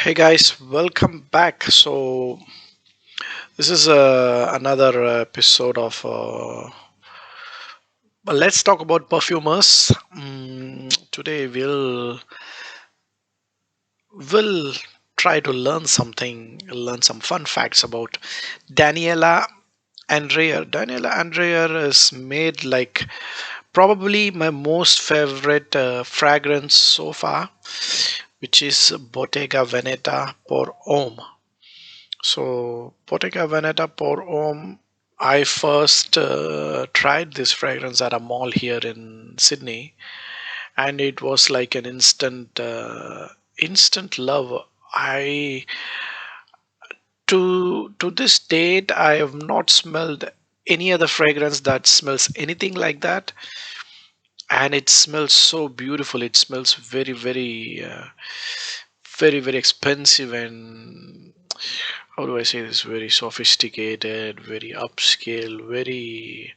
Hey guys, welcome back. This is another episode of let's talk about perfumers. Today we'll try to learn some fun facts about Daniela Andrier. Daniela Andrier is made like probably my most favorite fragrance so far, which is Bottega Veneta por Homme. So Bottega Veneta por Homme, I first tried this fragrance at a mall here in Sydney, and it was like an instant love. I to this date, I have not smelled any other fragrance that smells anything like that, and it smells so beautiful. It smells very expensive and how do I say this? Very sophisticated, very upscale, very.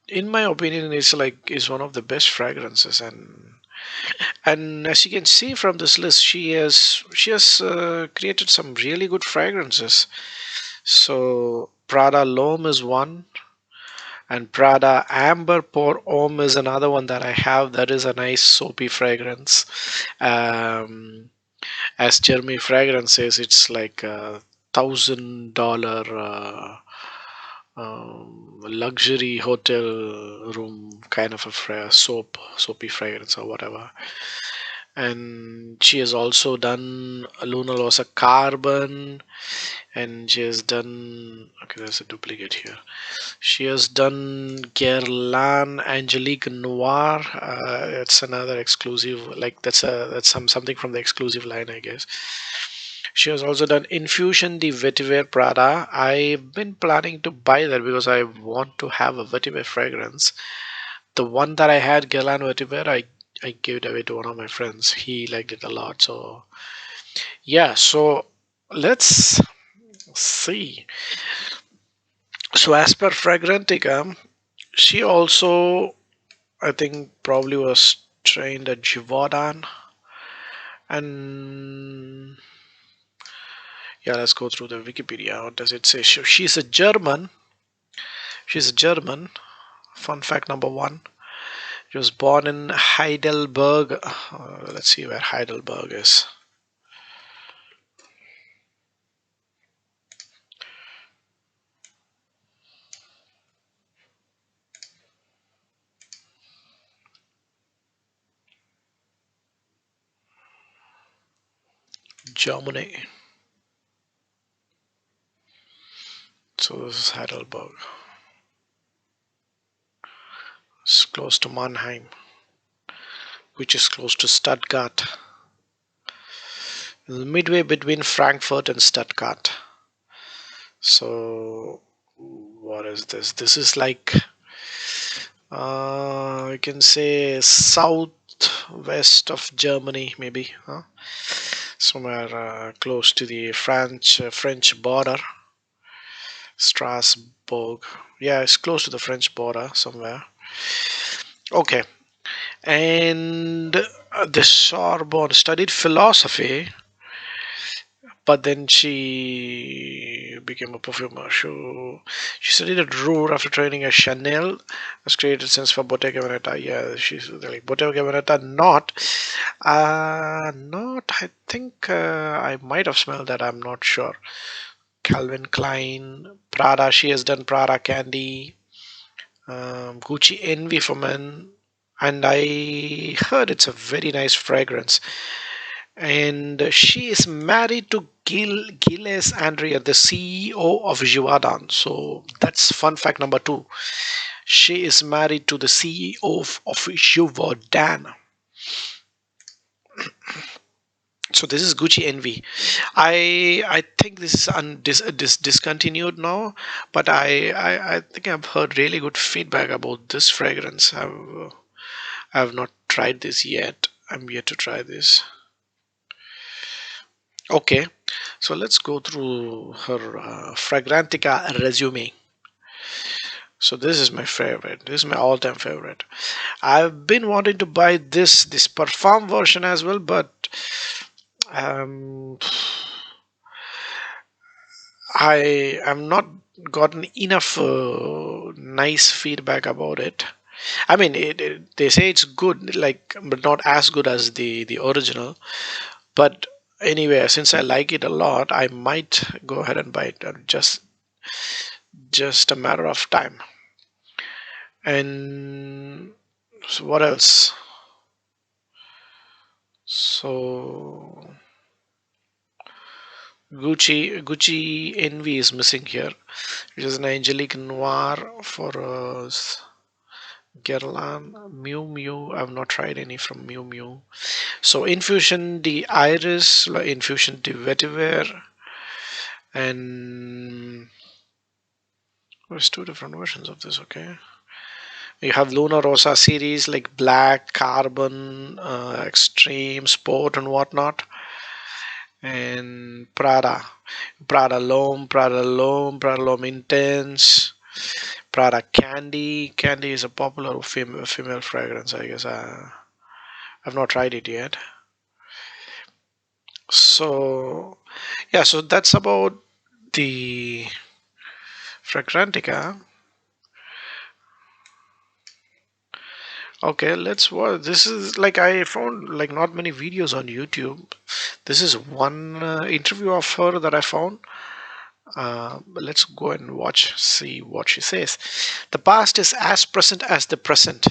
In my opinion, it's like is one of the best fragrances, and as you can see from this list, she has created some really good fragrances. So Prada L'Homme is one, and Prada Amber Pour Homme is another one that I have. That is a nice soapy fragrance. Um, as Jeremy Fragrance says, it's like $1,000 luxury hotel room kind of a soapy fragrance or whatever. And she has also done Luna Rossa Carbon, and she has done. Okay, there's a duplicate here. She has done Guerlain Angelique Noir. It's another exclusive, like that's something from the exclusive line, I guess. She has also done Infusion the Vetiver Prada. I've been planning to buy that because I want to have a vetiver fragrance. The one that I had, Guerlain Vetiver, I gave it away to one of my friends. He liked it a lot. So yeah, so let's see. So as per Fragrantica, she also I think probably was trained at Givaudan, and yeah, let's go through the Wikipedia. What does it say? She's a German. She's a German. Fun fact number one. She was born in Heidelberg. Let's see where Heidelberg is. Germany. So this is Heidelberg. It's close to Mannheim, which is close to Stuttgart. Midway between Frankfurt and Stuttgart. So what is this? This is like you can say southwest of Germany, maybe, huh? Somewhere close to the French border, Strasbourg. Yeah, it's close to the French border somewhere. Okay, and the Sorbonne studied philosophy, but then she became a perfumer. She studied at Roure after training at Chanel. Has created sense for Bottega Veneta. Yeah, she's like Bottega Veneta. Not. I think I might have smelled that. I'm not sure. Calvin Klein, Prada. She has done Prada Candy, Gucci Envy for men, and I heard it's a very nice fragrance. And she is married to Gilles Andrier, the CEO of Givaudan. So that's fun fact number two. She is married to the CEO of Givaudan. So this is Gucci Envy. I think this is discontinued now, but I think I've heard really good feedback about this fragrance. I've not tried this yet. I'm yet to try this. Okay, so let's go through her Fragrantica resume. So this is my favorite. This is my all-time favorite. I've been wanting to buy this Parfum version as well, but Um, I am not gotten enough nice feedback about it. I mean, they say it's good, like, but not as good as the original. But anyway, since I like it a lot, I might go ahead and buy it. Just a matter of time. And so what else? So Gucci Envy is missing here. It is an Angelique Noir for Guerlain. Miu Miu. I've not tried any from Miu Miu. So Infusion the Iris, Infusion the Vetiver, and there's two different versions of this. Okay, you have Luna Rosa series like Black, Carbon, Extreme, Sport, and whatnot, and Prada L'Homme Intense, Prada Candy. Candy is a popular female fragrance, I guess. I've not tried it yet. So yeah, so that's about the Fragrantica. Okay, let's watch. This is like I found like not many videos on YouTube. This is one interview of her that I found. But let's go and watch, see what she says. The past is as present as the present.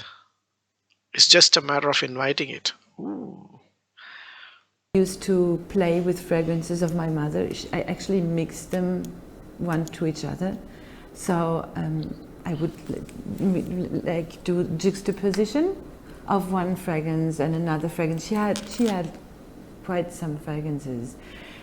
It's just a matter of inviting it. Ooh. Used to play with fragrances of my mother. I actually mixed them one to each other. So I would like do juxtaposition of one fragrance and another fragrance. She had quite some fragrances.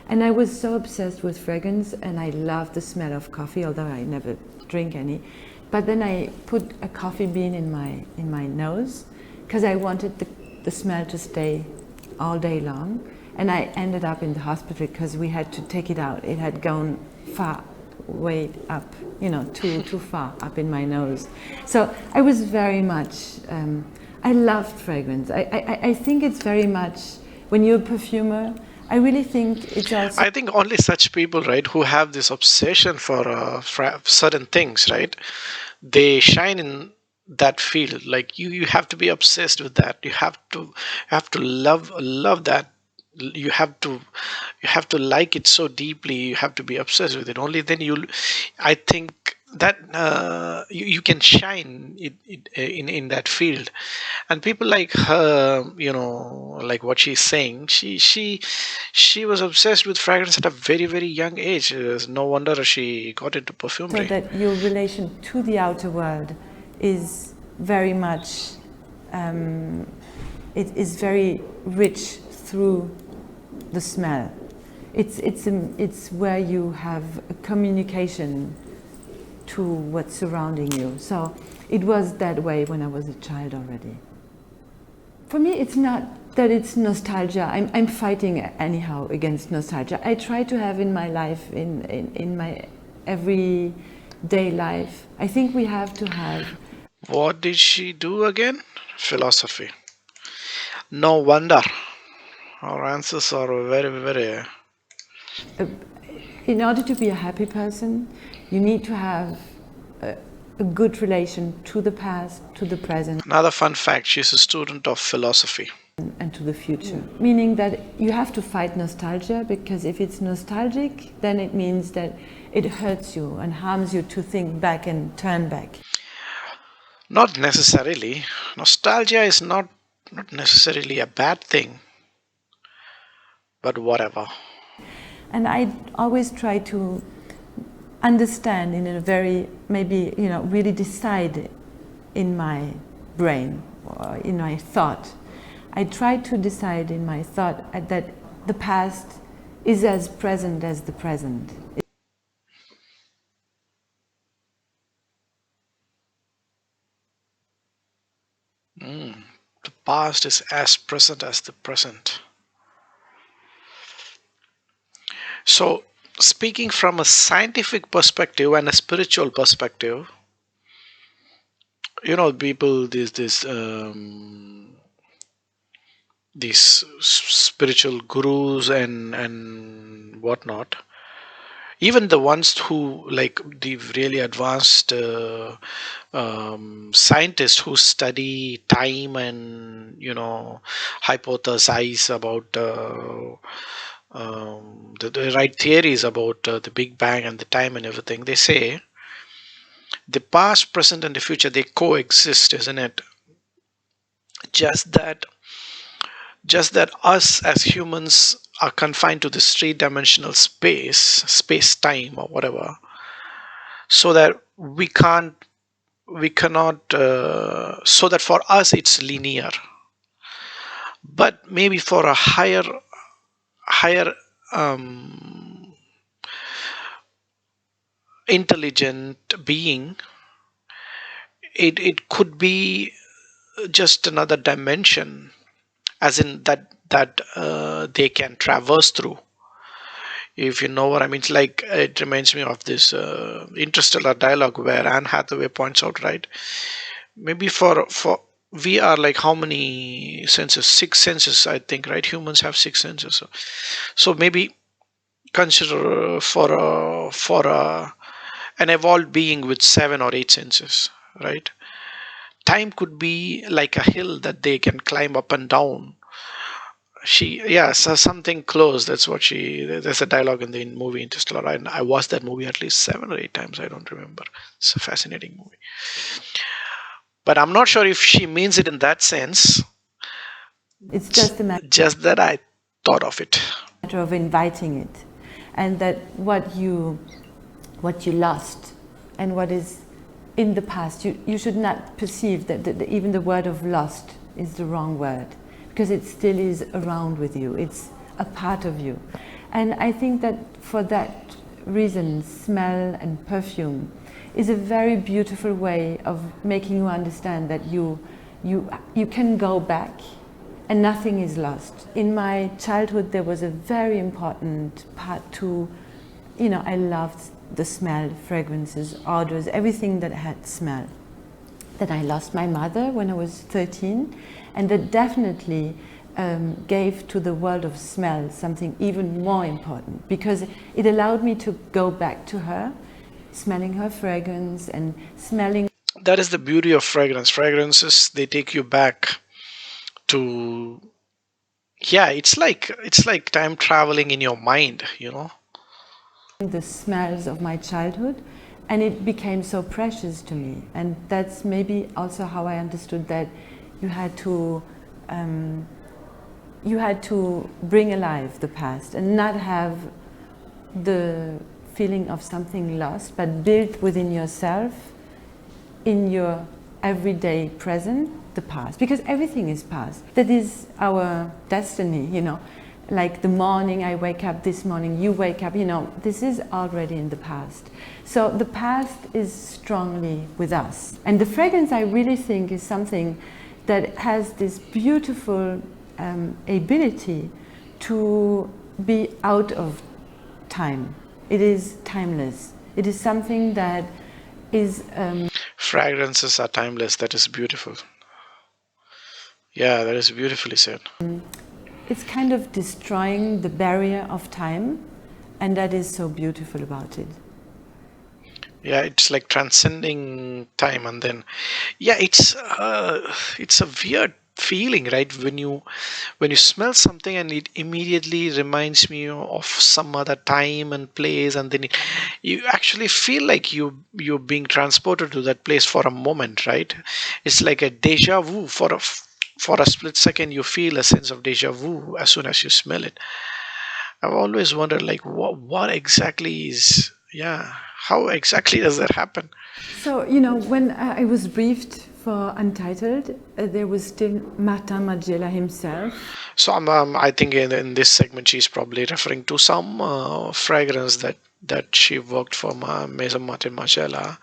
And I was so obsessed with fragrance, and I loved the smell of coffee, although I never drink any. But then I put a coffee bean in my nose because I wanted the smell to stay all day long. And I ended up in the hospital because we had to take it out. It had gone far, way up, too far up in my nose. So I was very much, I loved fragrance. I think it's very much, when you're a perfumer, I really think it's also. I think only such people, right, who have this obsession for certain things, right? They shine in that field. Like you have to be obsessed with that. You have to love that. You have to like it so deeply. You have to be obsessed with it. Only then I think that you can shine in that field. And people like her, like what she's saying, she was obsessed with fragrance at a very very young age. No wonder she got into So perfumery. that your relation to the outer world is very much, it is very rich through the smell. It's where you have a communication to what's surrounding you. So it was that way when I was a child already. For me, it's not that it's nostalgia. I'm fighting anyhow against nostalgia. I try to have in my life, in my everyday life, I think we have to have. What did she do again? Philosophy. No wonder our answers are very very. In order to be a happy person, you need to have a good relation to the past, to the present, Another fun fact: she's a student of philosophy. and to the future. Meaning that you have to fight nostalgia, because if it's nostalgic, then it means that it hurts you and harms you to think back and turn back. Not necessarily. Nostalgia is not necessarily a bad thing, but whatever. And I always try to understand in a very, maybe, really decide in my brain or in my thought. I try to decide in my thought that the past is as present as the present. The past is as present as the present. So, speaking from a scientific perspective and a spiritual perspective, people this these spiritual gurus and whatnot, even the ones who like the really advanced scientists who study time and hypothesize about the right theories about the Big Bang and the time and everything, they say the past, present, and the future, they coexist, isn't it? Just that, just that us as humans are confined to this three-dimensional space time or whatever, so that we cannot so that for us it's linear, but maybe for a higher um, intelligent being, it could be just another dimension, as in that they can traverse through, if you know what I mean. It's like, it reminds me of this interstellar dialogue where Anne Hathaway points out, right? Maybe for we are like, how many senses? Six senses, I think, right? Humans have six senses. So maybe consider for an evolved being with seven or eight senses, right? Time could be like a hill that they can climb up and down. Yeah, so something close. That's what she. There's a dialogue in the movie Interstellar. I watched that movie at least 7 or 8 times. I don't remember. It's a fascinating movie. But I'm not sure if she means it in that sense. It's just a Just that I thought of it. matter of inviting it, and that what you lost and what is in the past, you should not perceive that even the word of lost is the wrong word, because it still is around with you. It's a part of you. And I think that for that reason, smell and perfume is a very beautiful way of making you understand that you can go back and nothing is lost. In my childhood, there was a very important part to, I loved the smell, fragrances, odors, everything that had smell. That I lost my mother when I was 13, and that definitely gave to the world of smell something even more important, because it allowed me to go back to her, smelling her fragrance and smelling. That is the beauty of fragrance. Fragrances, they take you back to, yeah, it's like time traveling in your mind. The smells of my childhood, and it became so precious to me. And that's maybe also how I understood that you had to bring alive the past and not have the feeling of something lost, but build within yourself, in your everyday present, the past, because everything is past. That is our destiny. Like the morning I wake up, this morning you wake up, this is already in the past. So the past is strongly with us. And the fragrance, I really think, is something that has this beautiful ability to be out of time. It is timeless. It is something that is... Fragrances are timeless. That is beautiful. Yeah, that is beautifully said. It's kind of destroying the barrier of time, and that is so beautiful about it. Yeah, it's like transcending time, and then, yeah, it's a weird feeling, right? When you smell something and it immediately reminds me of some other time and place, and then you actually feel like you're being transported to that place for a moment, right? It's like a deja vu. For a split second, you feel a sense of deja vu as soon as you smell it. I've always wondered, like, what exactly is, yeah, how exactly does that happen? So, when I was briefed for Untitled, there was still Martin Margiela himself. So I think in this segment she's probably referring to some fragrance that she worked for Maison Martin Margiela.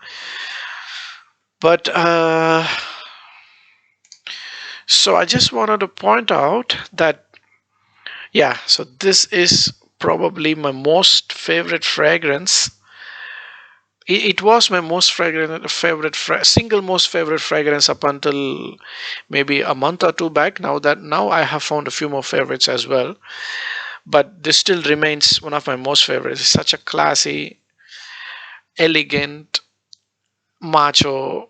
But so I just wanted to point out that, yeah, so this is probably my most favorite fragrance it was my most fragrant favorite single most favorite fragrance up until maybe a month or two back. Now I have found a few more favorites as well, but this still remains one of my most favorites. It's such a classy, elegant, macho.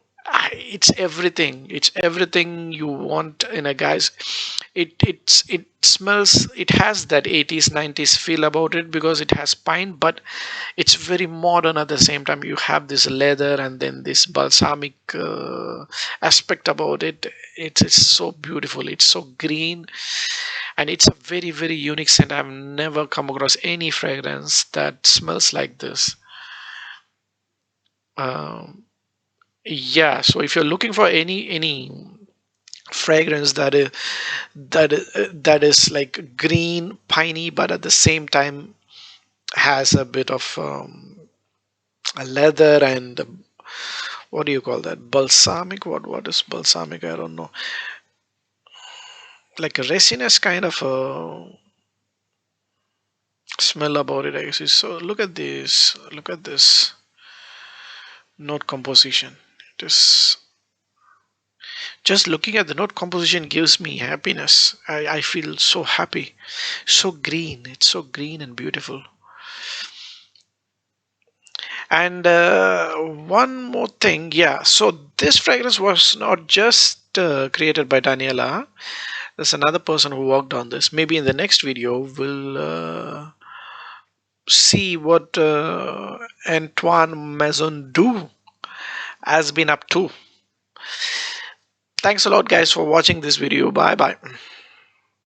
It's everything. It's everything you want in a guy's. It smells. It has that 80s 90s feel about it because it has pine, but it's very modern at the same time. You have this leather and then this balsamic aspect about it. It's so beautiful. It's so green, and it's a very unique scent. I've never come across any fragrance that smells like this. Um, yeah, so if you're looking for any fragrance that is like green, piney, but at the same time has a bit of a leather and what do you call that? Balsamic? What is balsamic? I don't know. Like a resinous kind of a smell about it, I guess. So look at this. Look at this note composition. Just just looking at the note composition gives me happiness. I feel so happy. So green. It's so green and beautiful. And one more thing, yeah. So this fragrance was not just created by Daniela. There's another person who worked on this. Maybe in the next video, we'll see what Antoine Maison has been up to. Thanks a lot, guys, for watching this video. Bye bye.